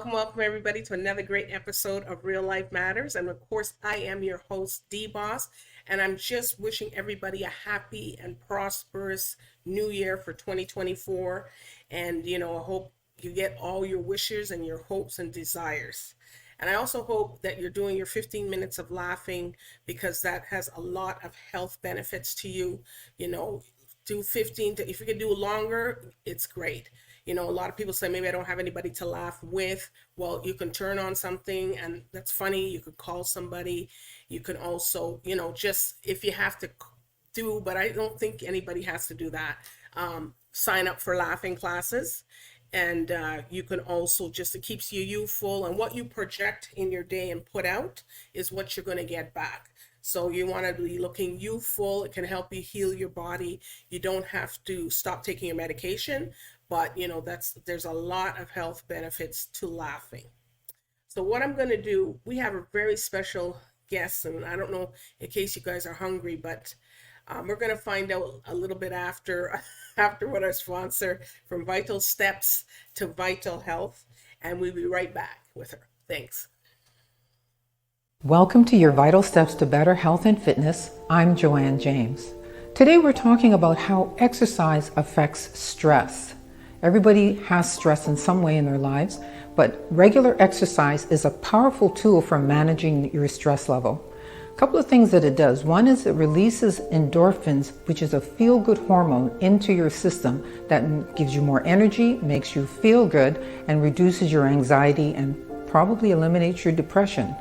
welcome everybody to another great episode of Real Life Matters. And of course, I am your host, DBoss, and I'm just wishing everybody a happy and prosperous new year for 2024. And, I hope you get all your wishes and your hopes and desires. And I also hope that you're doing your 15 minutes of laughing because that has a lot of health benefits to you. Do 15 to, if you can do longer, it's great. A lot of people say, maybe I don't have anybody to laugh with. Well, you can turn on something and that's funny. You could call somebody. You can also, just if you have to do, but I don't think anybody has to do that. Sign up for laughing classes. And you can also just, it keeps you youthful, and what you project in your day and put out is what you're going to get back. So you want to be looking youthful. It can help you heal your body. You don't have to stop taking your medication, but there's a lot of health benefits to laughing. So what I'm going to do, we have a very special guest, and I don't know in case you guys are hungry, but we're going to find out a little bit after what our sponsor, from Vital Steps to Vital Health, and we'll be right back with her. Thanks. Welcome to your Vital Steps to Better Health and Fitness. I'm Joanne James. Today we're talking about how exercise affects stress. Everybody has stress in some way in their lives, but regular exercise is a powerful tool for managing your stress level. A couple of things that it does. One is it releases endorphins, which is a feel-good hormone, into your system that gives you more energy, makes you feel good, and reduces your anxiety and probably eliminates your depression.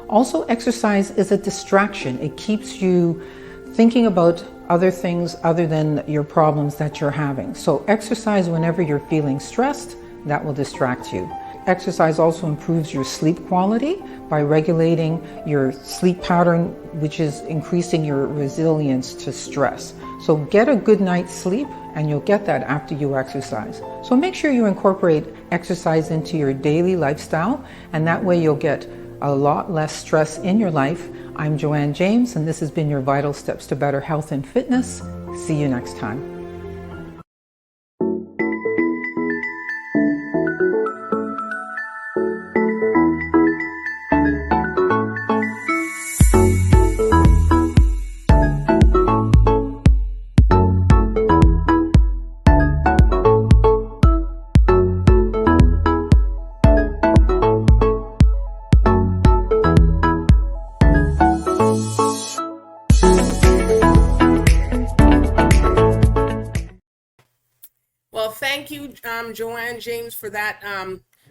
Also, exercise is a distraction. It keeps you thinking about other things other than your problems that you're having. So exercise whenever you're feeling stressed, that will distract you. Exercise also improves your sleep quality by regulating your sleep pattern, which is increasing your resilience to stress. So get a good night's sleep, and you'll get that after you exercise. So make sure you incorporate exercise into your daily lifestyle, and that way you'll get a lot less stress in your life. I'm Joanne James, and this has been your Vital Steps to Better Health and Fitness. See you next time. Well, thank you, Joanne James, for that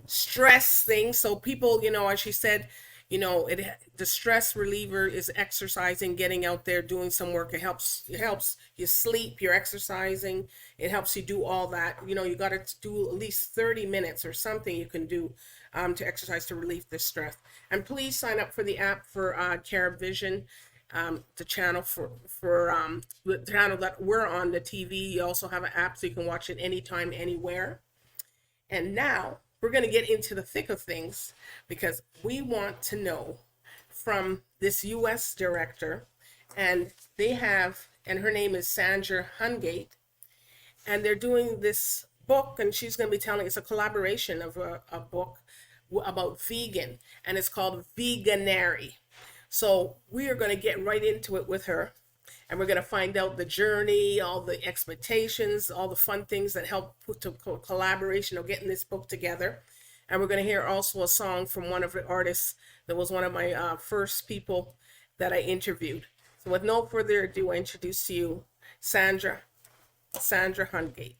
stress thing. So people, as she said, the stress reliever is exercising, getting out there, doing some work. It helps you sleep. You're exercising. It helps you do all that. You got to do at least 30 minutes or something you can do to exercise to relieve the stress. And please sign up for the app for CaribVision. The channel for the channel that we're on, the TV. You also have an app so you can watch it anytime, anywhere. And now we're going to get into the thick of things, because we want to know from this U.S. director, and her name is Sandra Hungate, and they're doing this book, and she's going to be telling, it's a collaboration of a book about vegan, and it's called Veganuary. So we are going to get right into it with her, and we're going to find out the journey, all the expectations, all the fun things that help put to collaboration of getting this book together. And we're going to hear also a song from one of the artists that was one of my first people that I interviewed. So with no further ado, I introduce to you Sandra Hungate.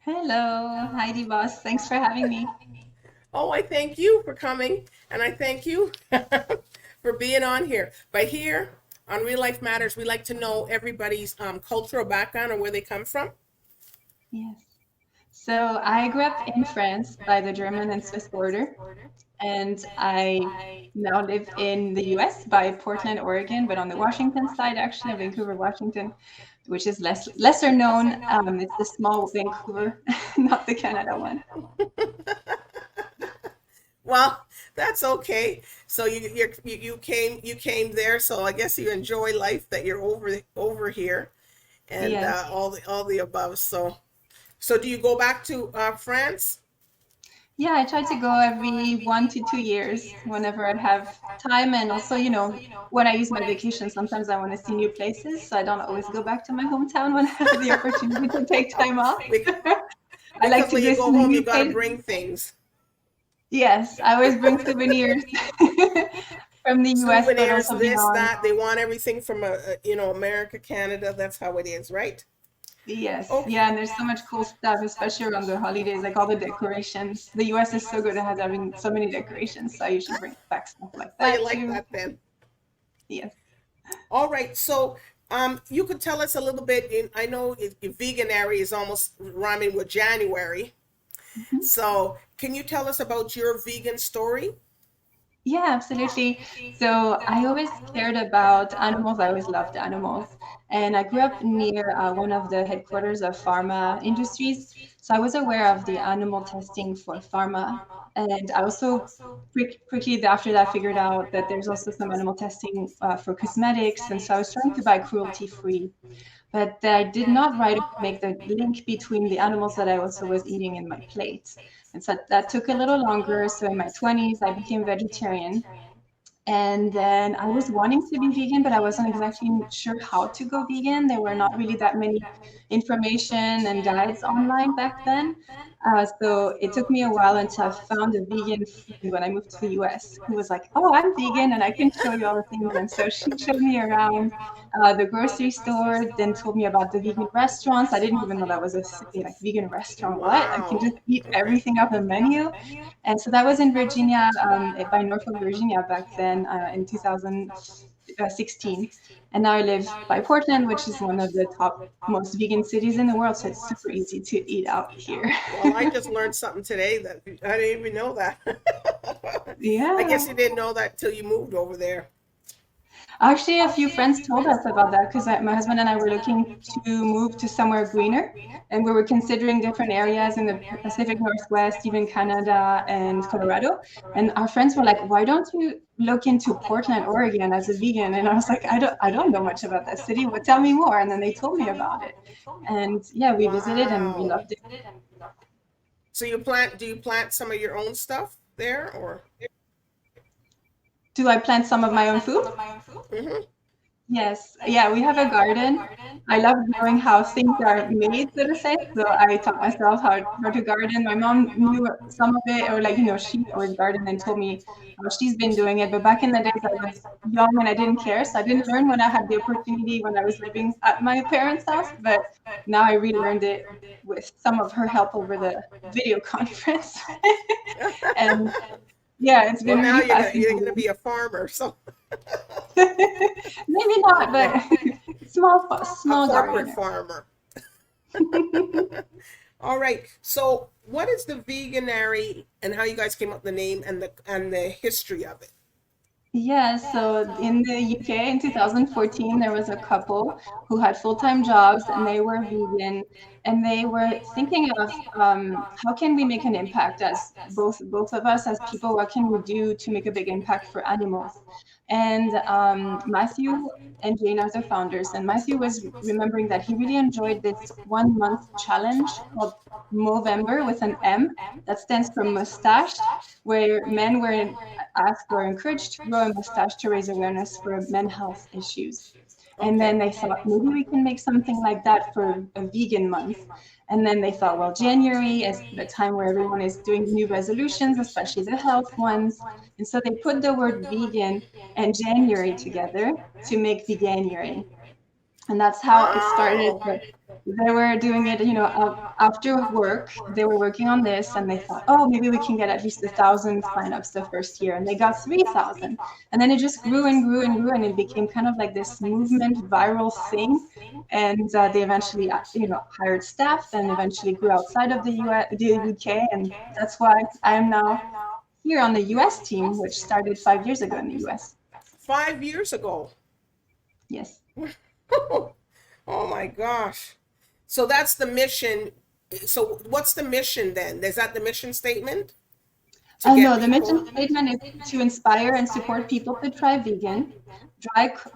Hello, Heidi Boss. Thanks for having me. Oh, I thank you for coming, and I thank you for being on here. But here on Real Life Matters, we like to know everybody's cultural background and where they come from. Yes. So I grew up in France by the German and Swiss border, and I now live in the US by Portland, Oregon, but on the Washington side, actually, of Vancouver, Washington, which is lesser known. It's the small Vancouver, not the Canada one. Well, that's okay. So you came there. So I guess you enjoy life that you're over here, and Yes. all the above. So do you go back to France? Yeah, I try to go every 1 to 2 years whenever I have time. And also, when I use my vacation, sometimes I want to see new places. So I don't always go back to my hometown when I have the opportunity to take time off. I like Because to when go you go see home, you new got to places. bring things. Yes, I always bring souvenirs from the US, but Souvenirs, also this, beyond. that. They want everything from America, Canada. That's how it is, right? Yes, Okay. yeah, and there's so much cool stuff, especially around the holidays, like all the decorations. The US is so good at having so many decorations, so I usually bring back stuff like Oh, you that like too. that then? Yes. All right. So, you could tell us a little bit. I know Veganuary is almost rhyming with January. Mhm. So, can you tell us about your vegan story? Yeah, absolutely. So I always cared about animals. I always loved animals. And I grew up near one of the headquarters of pharma industries. So I was aware of the animal testing for pharma. And I also quickly after that figured out that there's also some animal testing for cosmetics. And so I was trying to buy cruelty free. But I did not right away make the link between the animals that I also was eating in my plate. And so that took a little longer. So in my 20s, I became vegetarian. And then I was wanting to be vegan, but I wasn't exactly sure how to go vegan. There were not really that many information and guides online back then. So it took me a while until I found a vegan friend when I moved to the US who was like, "Oh, I'm vegan and I can show you all the things." And so she showed me around the grocery store, then told me about the vegan restaurants. I didn't even know that was a thing, like vegan restaurant. What? I can Wow. just eat Okay. everything off the menu. And so that was in Virginia, by Norfolk, Virginia back then in 2016. And now I live by Portland, which is one of the top most vegan cities in the world. So it's super easy to eat out here. Well, I just learned something today that I didn't even know that. I Yeah. guess you didn't know that till you moved over there. Actually, a few friends told us about that because my husband and I were looking to move to somewhere greener, and we were considering different areas in the Pacific Northwest, even Canada and Colorado. And our friends were like, "Why don't you look into Portland, Oregon, as a vegan?" And I was like, "I don't know much about that city. Well, tell me more." And then they told me about it, and yeah, we visited and we Wow. loved it. So do you plant some of your own stuff there or? Do I plant some of my own food? Hmm. Yes, yeah, we have a garden. I love knowing how things are made, so to say. So I taught myself how to garden. My mom knew some of it, or like, she always gardened and told me how she's been doing it. But back in the days, I was young and I didn't care. So I didn't learn when I had the opportunity when I was living at my parents' house. But now I relearned it with some of her help over the video conference. And yeah, it's Well, been now really you're gonna fascinating. be a farmer, so Maybe not, okay, but small, a small corporate gardener. farmer. All right. So, what is the veganary and how you guys came up with the name and the history of it? Yeah, so in the UK in 2014, there was a couple who had full-time jobs and they were vegan, and they were thinking of how can we make an impact as both of us as people, what can we do to make a big impact for animals? And Matthew and Jane are the founders, and Matthew was remembering that he really enjoyed this 1 month challenge called Movember with an M that stands for mustache, where men were asked or encouraged to grow a mustache to raise awareness for men's health issues. And Okay. then they thought maybe we can make something like that for a vegan month. And then they thought, well, January is the time where everyone is doing new resolutions, especially the health ones. And so they put the word vegan and January together to make Veganuary. And that's how it started. Wow. But they were doing it, after work. They were working on this, and they thought, oh, maybe we can get at least 1,000 signups the first year, and they got 3,000. And then it just grew and grew and grew, and it became kind of like this movement, viral thing. And they eventually, hired staff, and eventually grew outside of the UK, and that's why I am now here on the US team, which started 5 years ago in the US. 5 years ago. Yes. Oh my gosh. So that's the mission. So what's the mission then? Is that the mission statement? to get No, the mission people? statement is to inspire and support people to try vegan,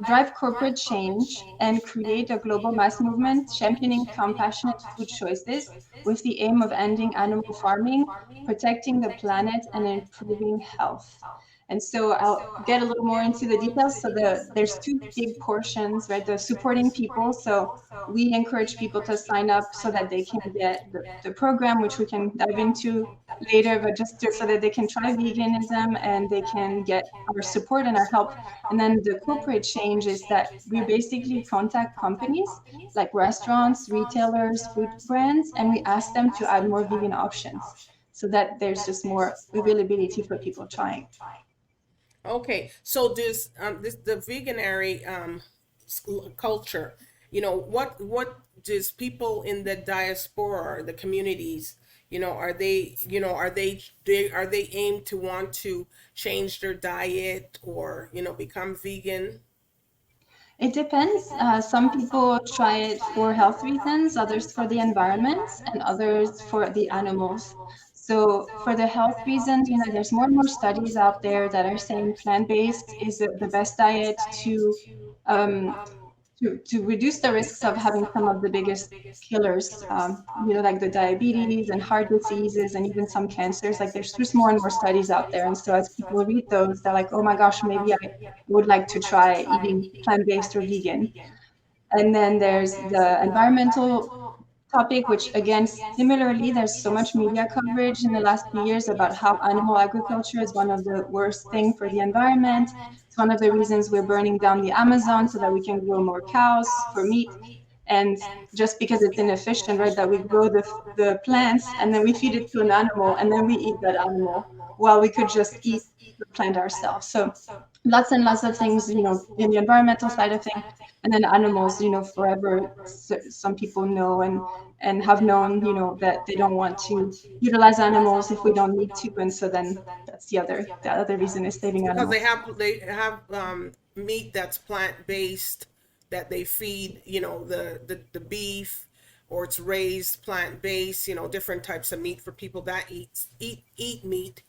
drive corporate change, and create a global mass movement championing compassionate food choices with the aim of ending animal farming, protecting the planet, and improving health. And so I'll get a little more into the details. So there's two big portions, right? The supporting people. So we encourage people to sign up so that they can get the program, which we can dive into later, but so that they can try veganism and they can get our support and our help. And then the corporate change is that we basically contact companies like restaurants, retailers, food brands, and we ask them to add more vegan options so that there's just more availability for people trying. Okay, so this the veganary culture, what does people in the diaspora or the communities, are they aimed to want to change their diet or become vegan? It depends. Some people try it for health reasons, others for the environment, and others for the animals. So for the health reasons, there's more and more studies out there that are saying plant-based is the best diet um, to reduce the risks of having some of the biggest killers, like the diabetes and heart diseases and even some cancers. Like there's just more and more studies out there. And so as people read those, they're like, oh my gosh, maybe I would like to try eating plant-based or vegan. And then there's the environmental topic, which again, similarly, there's so much media coverage in the last few years about how animal agriculture is one of the worst thing for the environment. It's one of the reasons we're burning down the Amazon so that we can grow more cows for meat. And just because it's inefficient, right, that we grow the plants and then we feed it to an animal and then we eat that animal while we could just eat the plant ourselves. So lots and lots of things, in the environmental side of things. And then animals, forever, some people know and have known, that they don't want to utilize animals if we don't need to. And so then that's the other reason is saving Because animals. they have meat that's plant based that they feed, the beef, or it's raised plant based, different types of meat for people that eat meat.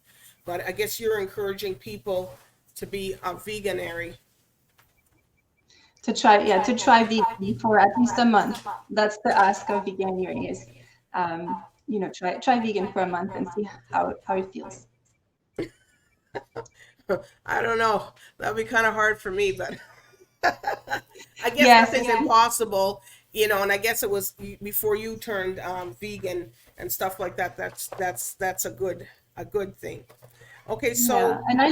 But I guess you're encouraging people to be a veganary. To try vegan for at least a month. That's the ask of Veganuary is, try vegan for a month and see how it feels. I don't know. That'd be kind of hard for me, but I guess Yes, nothing's impossible, and I guess it was before you turned vegan and stuff like that. That's a good thing. Okay, yeah, so and I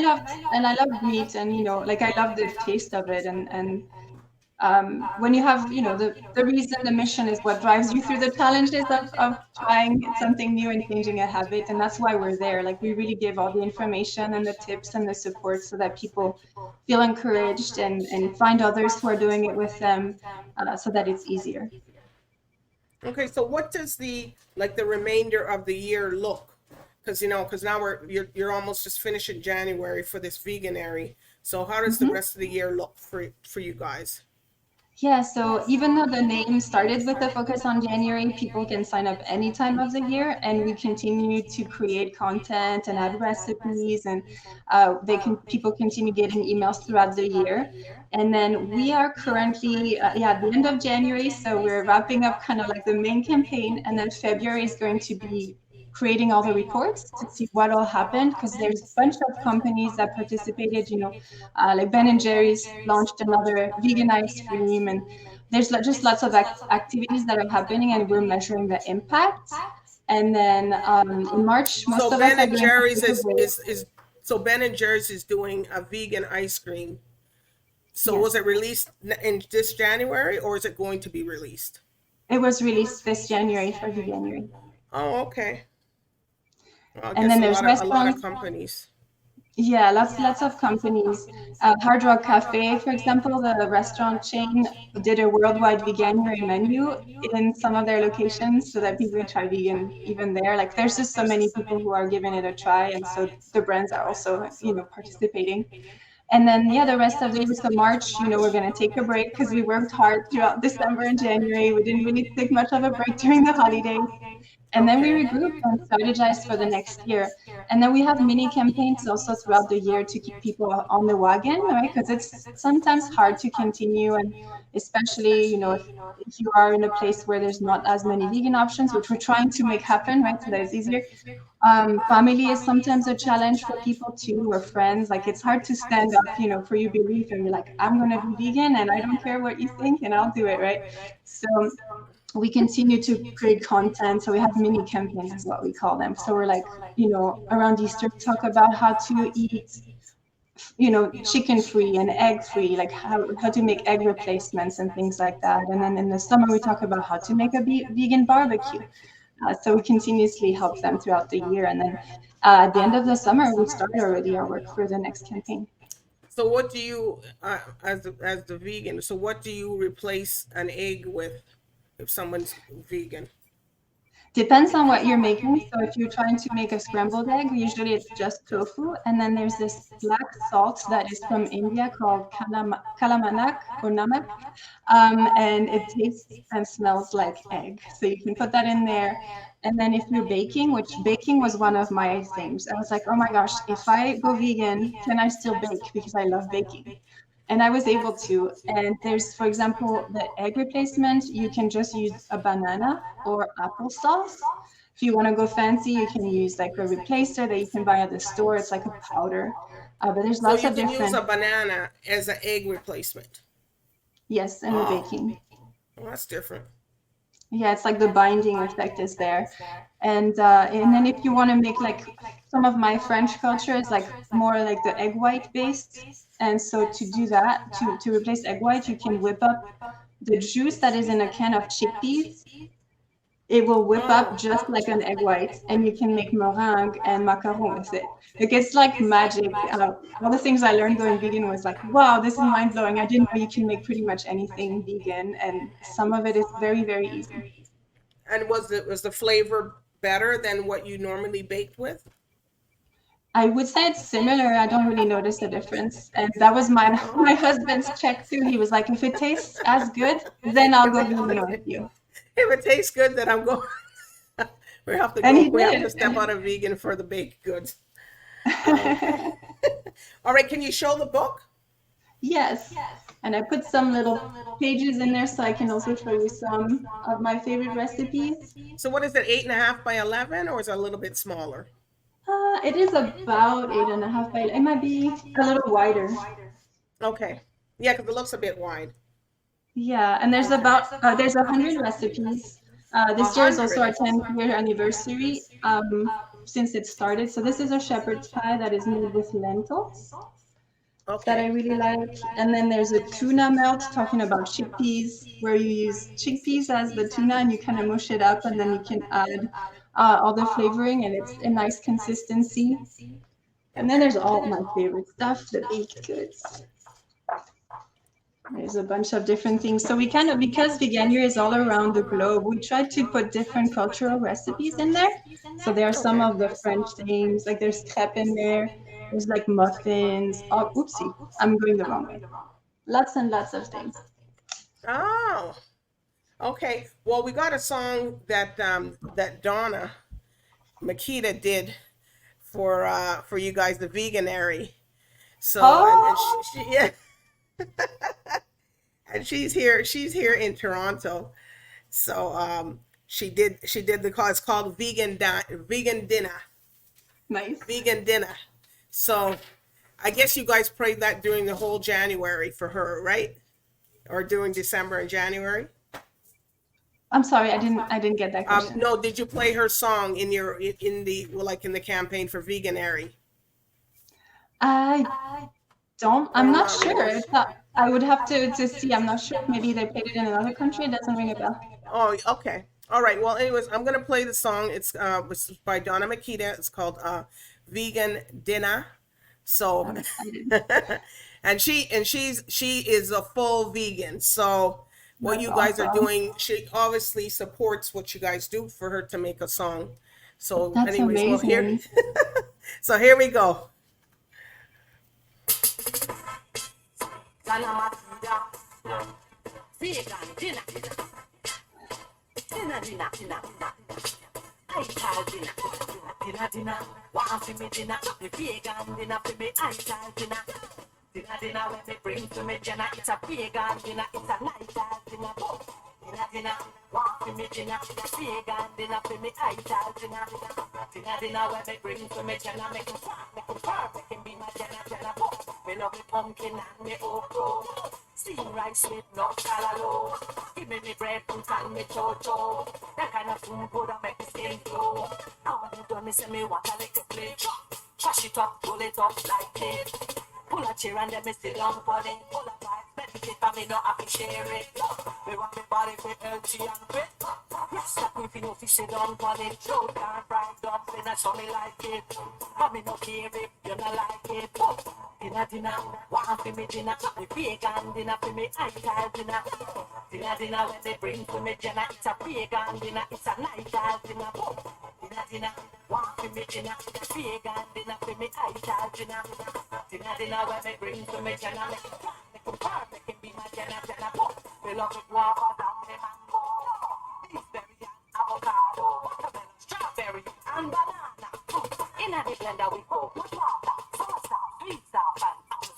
love meat, and like I love the taste of it, and when you have the reason, the mission is what drives you through the challenges of trying something new and changing a habit, and that's why we're there. Like we really give all the information and the tips and the support so that people feel encouraged and find others who are doing it with them, so that it's easier. okay, so what does the remainder of the year look? Because now you're almost just finishing January for this veganary. So how does the Mhm. rest of the year look for you guys? Yeah, so even though the name started with a focus on January, people can sign up any time of the year, and we continue to create content and add recipes, and people continue getting emails throughout the year. And then we are currently, at the end of January, so we're wrapping up kind of like the main campaign, and then February is going to be creating all the reports to see what all happened, because there's a bunch of companies that participated, like Ben and Jerry's launched another vegan ice cream, and there's just lots of activities that are happening, and we're measuring the impact. And then in March, most So of us Ben are and going to Jerry's take a break. so Ben and Jerry's is doing a vegan ice cream. So was Yes, it released in this January, or is it going to be released? it was released this January for Veganuary. Oh, okay. Well, I And guess then a there's lot of a lot of restaurants. companies. Yeah, lots of companies. Hard Rock Cafe, for example, the restaurant chain, did a worldwide veganuary menu in some of their locations so that people can try vegan even there. Like there's just so many people who are giving it a try, and so the brands are also, participating. And then yeah, the rest of the year, so March, we're gonna take a break because we worked hard throughout December and January. We didn't really take much of a break during the holidays. And then we Okay. regroup and strategize for the next year. And then we have mini campaigns also throughout the year to keep people on the wagon, right? Because it's sometimes hard to continue, and especially, if you are in a place where there's not as many vegan options, which we're trying to make happen, right? So that it's easier. Family is sometimes a challenge for people too, or friends. Like it's hard to stand up, for your belief and be like, I'm gonna be vegan and I don't care what you think and I'll do it, right? So we continue to create content. So we have mini campaigns is what we call them. So we're like, around Easter, talk about how to eat, chicken free and egg free, like how to make egg replacements and things like that. And then in the summer, we talk about how to make a vegan barbecue. So we continuously help them throughout the year. And then at the end of the summer, we start already our work for the next campaign. So what do you, as the vegan? So what do you replace an egg with if someone's vegan? Depends on what you're making. So if you're trying to make a scrambled egg, usually it's just tofu. And then there's this black salt that is from India called kalamanak or namak. And it tastes and smells like egg. So you can put that in there. And then if you're baking, which baking was one of my things, I was like, oh my gosh, if I go vegan, can I still bake? Because I love baking. And I was able to. And there's, for example, the egg replacement, you can just use a banana or applesauce. If you want to go fancy, you can use like a replacer that you can buy at the store. It's like a powder. But there's So lots you of can use different, a banana as an egg replacement. yes, and we're Oh, baking. well, that's different. Yeah, it's like the binding effect is there. And then if you want to make like some of my French culture is like more like the egg white based. And so to do that, to replace egg white, you can whip up the juice that is in a can of chickpeas. It will whip up Oh, just like an egg white, and you can make meringue and macaron with it. Like it's like magic. All the things I learned going vegan was like, wow, this is mind blowing. I didn't know you can make pretty much anything vegan, and some of it is very, very easy. and was the flavor better than what you normally baked with? I would say it's similar. I don't really notice a difference. And that was my Oh, my husband's check too. He was like, if it tastes as good, then I'll if go it vegan with you. if it tastes good, then I'm going. We have to And go. he We have to did. step out of vegan for the baked goods. Okay. All right. Can you show the book? Yes. And I put some little pages in there so I can also show you some of my favorite recipes. So what is it? 8.5 by 11, or is it a little bit smaller? It is about 8.5 by, it might be a little wider. Okay. Yeah, because it looks a bit wide. Yeah, and there's 100 recipes. A This year is also hundred. our 10th year anniversary since it started. So this is a shepherd's pie that is made with lentils that I Okay. really like. And then there's a tuna melt talking about chickpeas, where you use chickpeas as the tuna and you kind of mush it up, and then you can add all the flavoring, and it's a nice consistency. And then there's all my favorite stuff, the baked goods. There's a bunch of different things. So we kind of, because Veganuary is all around the globe, we try to put different cultural recipes in there. So there are some Okay. of the French things, like there's crepe in there. There's like muffins. Oh, oopsie, I'm going the wrong way. Lots and lots of things. Oh. Okay. Well, we got a song that Donna Makeda did for you guys, the Veganuary. So and Oh, yeah, and she's here in Toronto. So she did the call. It's called Vegan Dinner. nice. Vegan Dinner. So I guess you guys played that during the whole January for her, right? Or during December and January? I'm sorry, I didn't get that question. No, did you play her song in the campaign for Veganuary? I don't. I'm Or not not sure. really? I would have to see. I'm not sure. Maybe they played it in another country. It doesn't ring a bell. Oh, okay. All right. Well, anyways, I'm gonna play the song. It's by Donna Makeda. It's called Vegan Dinner. So, I'm excited. she is a full vegan. So what That's you guys are awesome. doing, she obviously supports what you guys do for her to make a song. So, That's anyways, well here, amazing. so here we go. Donna Makeda, vegan dinner, dinner, dinner, dinner, dinner. I tell dinner. Dinner, dinner, want for me dinner. The vegan dinner for me, I tell dinner. Dinner, dinner, when they bring to me dinner. It's a vegan dinner, it's a night dinner. Dinner, dinner, want for me dinner. The vegan dinner for me, I tell dinner. Dinner, dinner, when they bring to me dinner. Make them perfect, make them be my dinner. Me love me pumpkin and me okra. Steam rice with no shallow. Give me bread and me cho-cho. That kind of food would make me skin glow. Now when you done me say me want a little plate. Trash it up, roll it up like it. Pull a chair and then me sit down for it. Pull a pipe, meditate and me no happy share it. Me want me body for healthy and fit. Yes, that me feel fi sit down for it. Show down, fried dumpling, that's how me like it. But me no care if you no like it. Dinner, dinner, want for me dinner. The vegan dinner for me, I tell dinner. Dinner, dinner, when they bring to me dinner. It's a vegan dinner, it's a night dinner. Dinner, dinner, want for me dinner. The vegan dinner for me, I tell dinner. Dinner, dinner, when they bring to me dinner. Make them perfect, can be my dinner. We love it guava down the mango. Beefberry and avocado. Watermelon, strawberry and banana. In a blender we cook with water. Sweet stuff and apple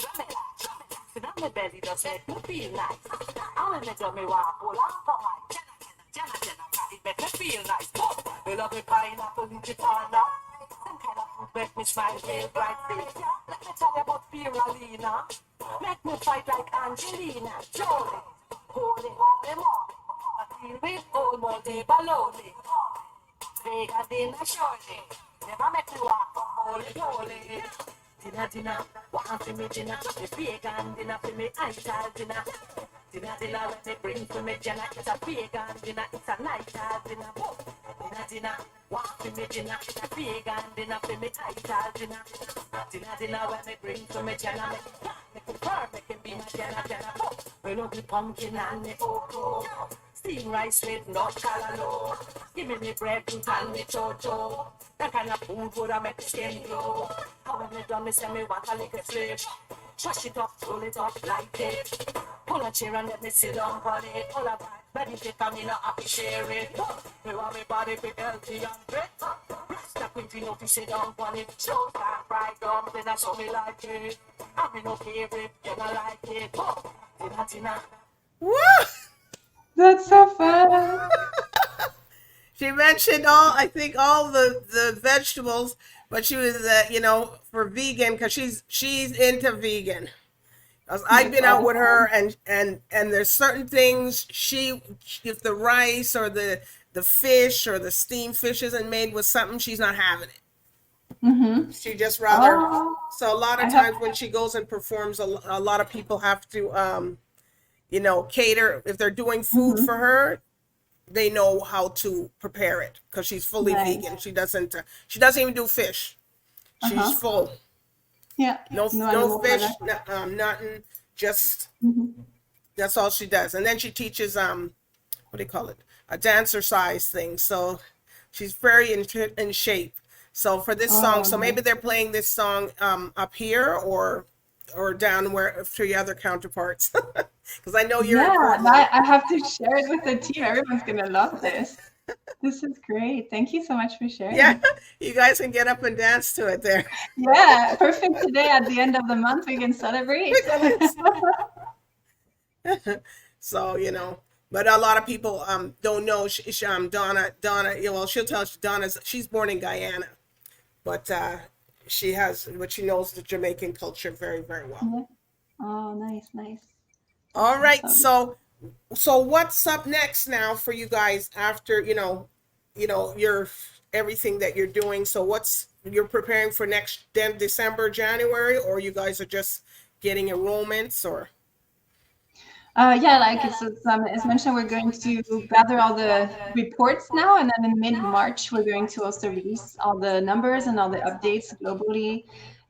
sit on my belly does make me feel nice. And when me do me walk, pull on for my Jenna, it make me feel nice. We love me pineapple in the corner. Some kind of food make me smile real bright face. Let me tell you about spirulina. Make me fight like Angelina Jolie. Holy, holy moly. I deal with old multi baloney. Vegan dinner surely. Never make me walk for holy. Dinner, dinner, want for me dinner. The vegan dinner for me, I tell dinner. Dinner, dinner, when they bring for me dinner. It's a vegan dinner, it's a night dinner. Dinner, dinner, want for me dinner. The vegan dinner for me, I tell dinner. Dinner, dinner, when they bring for me dinner. Make it perfect, can be my dinner. We love the pumpkin and the okra. Steam rice with no shallow. Give me bread and me cho-cho. That kind of food would make the skin glow. How when me done me say me want a little flip. Trash it up, roll it up like it. Pull a chair and let me sit down on it. Pull a back, meditate and me not happy share it. Me want me body be healthy and fit. Rasta queen fi no fi sit down on it. Show time, fried dumpling, that's how me like it. And me no care if you not like it. Dinner, dinner. Woo! That's so fun. She mentioned I think all the vegetables, but she was, for vegan because she's into vegan. 'Cause I've been out with her, and there's certain things if the rice or the fish or the steamed fish isn't made with something, she's not having it. Mm-hmm. She just rather. Oh, So a lot of times when she goes and performs, a lot of people have to, cater if they're doing food for her. They know how to prepare it because she's fully vegan. She doesn't even do fish. She's full. Yeah. No fish, nothing. Just that's all she does. And then she teaches what do you call it? A dancer-size thing. So she's very in shape. So for this song, so maybe they're playing this song up here or down where for your other counterparts. Because I know you're important. I have to share it with the team. Everyone's gonna love this. This is great. Thank you so much for sharing. Yeah, you guys can get up and dance to it there. Yeah, perfect. Today at the end of the month we can celebrate. So but a lot of people don't know. Donna. She'll tell us she's born in Guyana, but she knows the Jamaican culture very, very well. Yeah. Oh, nice. All right, so what's up next now for you guys after your everything that you're doing? So you're preparing for next December, January, or you guys are just getting enrollments or? Like it's mentioned, we're going to gather all the reports now, and then in mid-March, we're going to also release all the numbers and all the updates globally.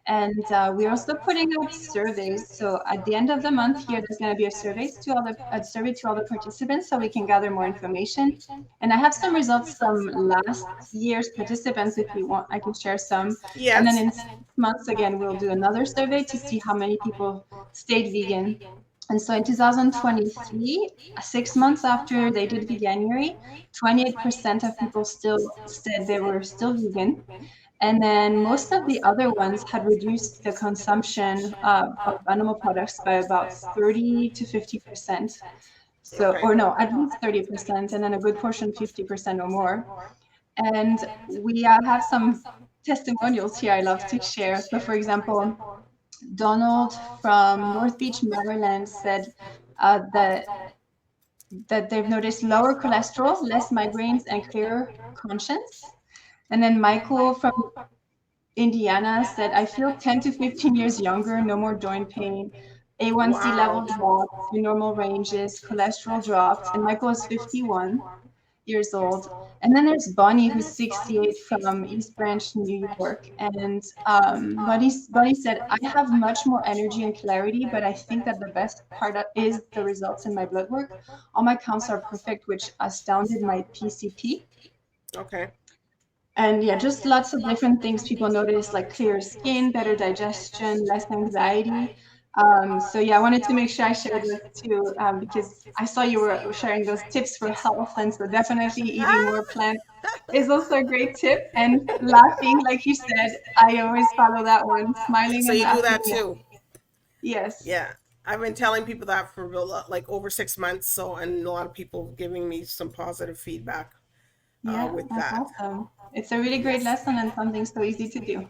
And we're also putting out surveys. So at the end of the month here, there's going to be a survey to all the participants, so we can gather more information. And I have some results from last year's participants. If you want, I can share some. Yes. And then in 6 months, again, we'll do another survey to see how many people stayed vegan And so in 2023, 6 months after they did Veganuary, 28% of people still said they were still vegan. And then most of the other ones had reduced the consumption of animal products by about 30 to 50%. So, Okay. or no, at least 30%, and then a good portion, 50% or more. And we have some testimonials here I love to share. So, for example, Donald from North Beach, Maryland said that they've noticed lower cholesterol, less migraines, and clearer conscience. And then Michael from Indiana said, I feel 10 to 15 years younger, no more joint pain. A1C level Wow. dropped to normal ranges, cholesterol dropped, and Michael is 51 years old. And then there's Bonnie, who's 68 from East Branch, New York. And Bonnie said, I have much more energy and clarity, but I think that the best part is the results in my blood work. All my counts are perfect, which astounded my PCP. Okay. And yeah, just lots of different things people notice, like clearer skin, better digestion, less anxiety. So yeah, I wanted to make sure I shared this too, because I saw you were sharing those tips for health, and so definitely eating more plants is also a great tip. And laughing, like you said, I always follow that one, smiling So and you do laughing. that too? Yes. Yeah. I've been telling people that for like over 6 months. So, and a lot of people giving me some positive feedback Yeah, with that's that. awesome. It's a really great Yes, lesson and something so easy to do.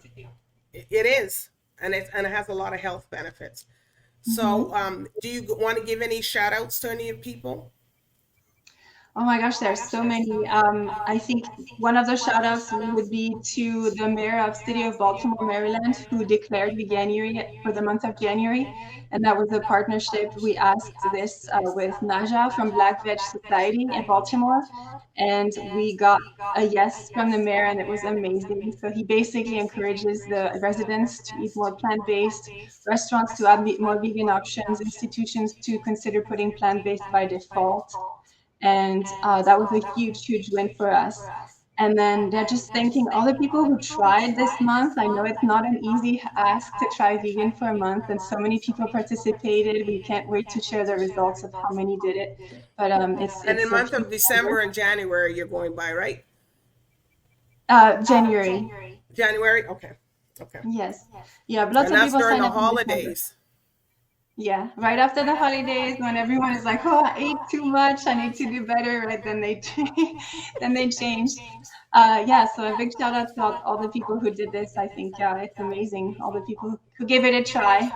it is, and it has a lot of health benefits. So, Mhm. do you want to give any shout outs to any people? Oh my gosh, there's so many. I think one of the shout outs would be to the mayor of City of Baltimore, Maryland, who declared Veganuary for the month of January. And that was a partnership. We asked this with Naja from Black Veg Society in Baltimore. And we got a yes from the mayor, and it was amazing. So he basically encourages the residents to eat more plant-based, restaurants to add more vegan options, institutions to consider putting plant-based by default, and that was a huge, huge win for us. And then they're just thanking all the people who tried this month. I know it's not an easy ask to try vegan for a month, and so many people participated. We can't wait to share the results of how many did it. But And in it's a month huge of number. December and January, you're going by, right? January, January? Okay. Okay. yes, yeah. Lots And of that's people during sign the up in December. holidays. Yeah, right after the holidays, when everyone is like, "Oh, I ate too much. I need to do better," right? Then they then they change. Yeah, so a big shout out to all the people who did this. I think it's amazing. All the people who gave it a try.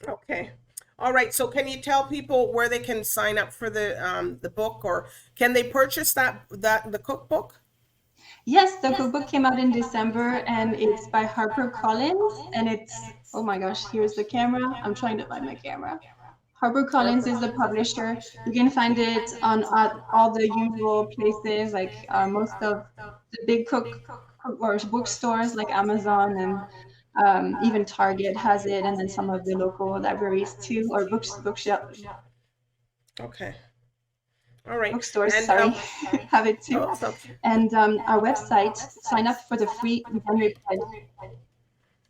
Okay. All right. So can you tell people where they can sign up for the book, or can they purchase that the cookbook? Yes, the cookbook came out in December, and it's by HarperCollins, and it's, oh my gosh, here's the camera. I'm trying to find my camera. HarperCollins is the publisher. You can find it on all the usual places, like most of the big or bookstores like Amazon, and even Target has it, and then some of the local libraries too, or Okay. All right. bookstores, And sorry, have it too. oh, so And our website, sign up for the free Veganuary pledge,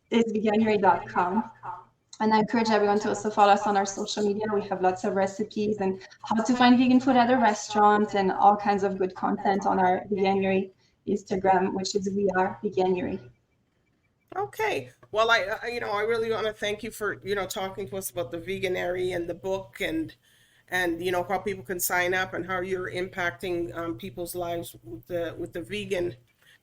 is veganuary.com. And I encourage everyone to also follow us on our social media. We have lots of recipes and how to find vegan food at a restaurant and all kinds of good content on our Veganuary Instagram, which is We Are Veganuary. okay. Well, I really want to thank you for, talking to us about the Veganuary and the book, and how people can sign up and how you're impacting people's lives with the vegan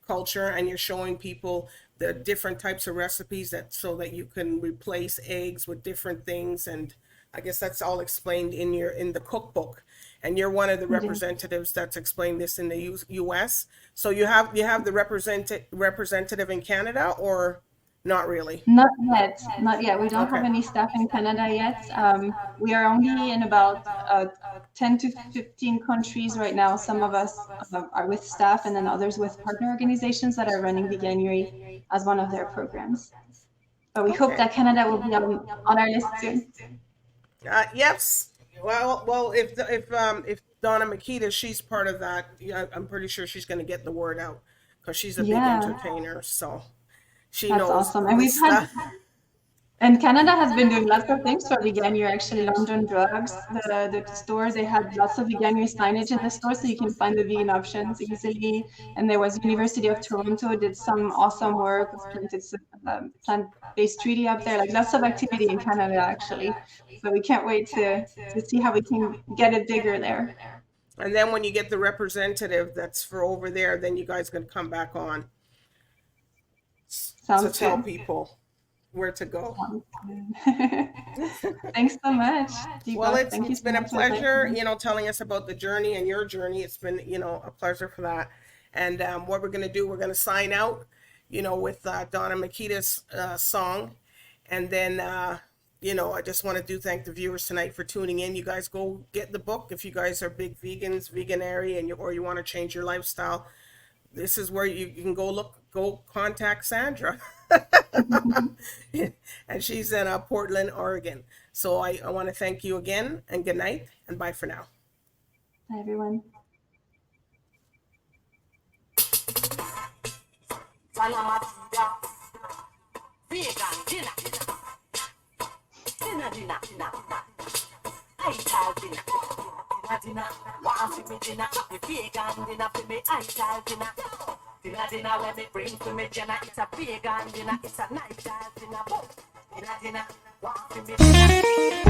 culture, and you're showing people the different types of recipes so that you can replace eggs with different things. And I guess that's all explained in the cookbook, and you're one of the It is. representatives that's explained this in the US. So you have the representative in Canada, or not really? Not yet, not yet. We don't have Okay. any staff in Canada yet. We are only in about 10 to 15 countries right now. Some of us are with staff, and then others with partner organizations that are running Veganuary as one of their programs. But we hope Okay. that Canada will be on our list soon. Yes. Well, if Donna Makeda, she's part of that. Yeah, I'm pretty sure she's going to get the word out because she's a big Yeah, entertainer. So she that's knows awesome. this stuff. And Canada has been doing lots of things for Veganuary. Actually, London Drugs, the store, they had lots of Veganuary signage in the store, so you can find the vegan options easily. And there was University of Toronto did some awesome work of plant-based treaty up there. Like lots of activity in Canada, actually. So we can't wait to see how we can get it bigger there. And then when you get the representative that's for over there, then you guys can come back on to Sounds tell good. people where to go. Thanks so much. Well, DBoss. Thank you it's so been a much for inviting pleasure, me. telling us about the journey and your journey. It's been, a pleasure for that. And what we're going to do, we're going to sign out, with Donna Makeda's song. And then, I just want to thank the viewers tonight for tuning in. You guys go get the book if you guys are big vegans, veganary, and or you want to change your lifestyle. This is where you can go contact Sandra. And she's in Portland, Oregon. So I want to thank you again, and good night, and bye for now. Bye, everyone. Donna Makeda, vegan dinner. Dinner. I tell dinner. Want for me dinner. The vegan dinner for me. I tell dinner. Dinner when me bring to me Jenna. It's a vegan dinner. It's a night dinner. Dinner. Want for me dinner.